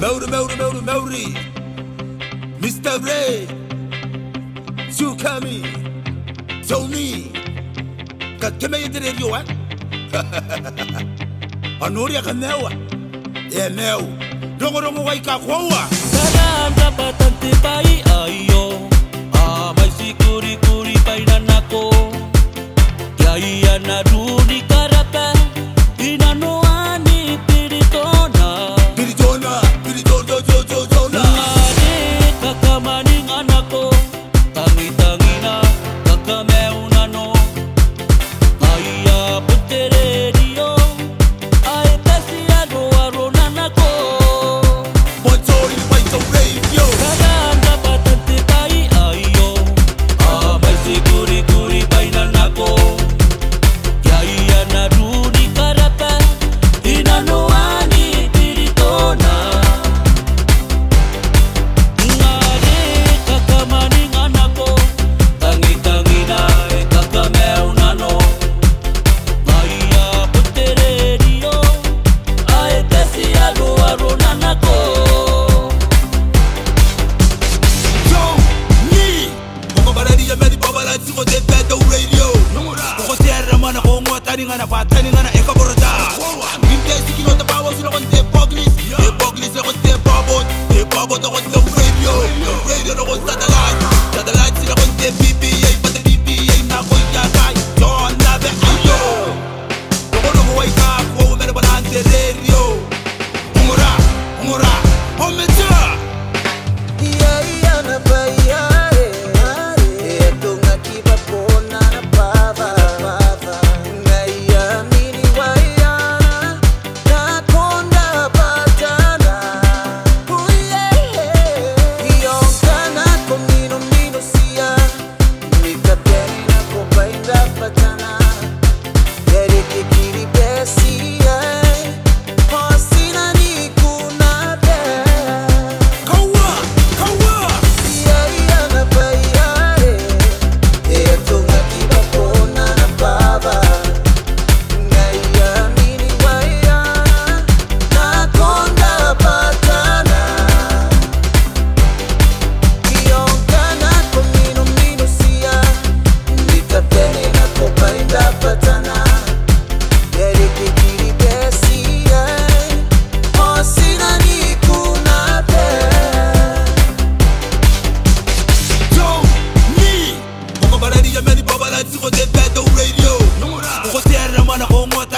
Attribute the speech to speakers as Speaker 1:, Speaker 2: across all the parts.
Speaker 1: Mauri Mr. Ray Sukami Tony Kakeme yedere yowa Anori akanewa Eneo Rongo waika kwawa
Speaker 2: Karanda patante pai ayo Mai sikuri kuri pai nanako Yaya naruni karapa Inanoani piritona Ngare kakamaning anako Tangi-tangina kakameunano Kaya putererio Ay kasiado aronanako
Speaker 1: Motori waito radio
Speaker 2: Karanda patante pai ayo Mai sikuri kuri pai nanako Yaya naruni karapa Inanoani piritona Ngare kakamaning anako Tangi-tangina kakameunano Kaya putererio Ay kasiado aronanako
Speaker 1: Yo, ni Kung barari ya medi babala Siko de bedo radio Kung sierra mana kung watani nga na patani nga na eka borda Hindi siki no tapawa sila kung de boglis De boglis na kung de babot De babot na kung de radio Radio na kung satellite sila kung de BBA Pati BBA na kung yatay John Labe ayo Kung way ka kung meron ba na ante radio Umura Homeja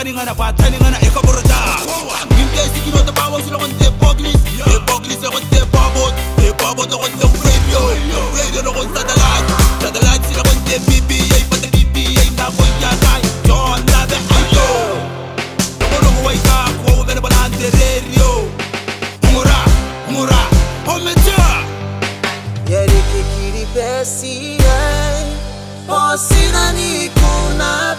Speaker 1: Nga na patani nga na eka borda Hindi siki no tapawa sila kung de boglis De boglis na kung de babot De babot na kung de radio Radio na kung satellite sila kung de BBA Pati BBA na kung yatay John Labe ayo Nakulong way ka kung meron ba na ante radio Umura Homeja
Speaker 3: Yeri kikiri besi ay O sinani kuna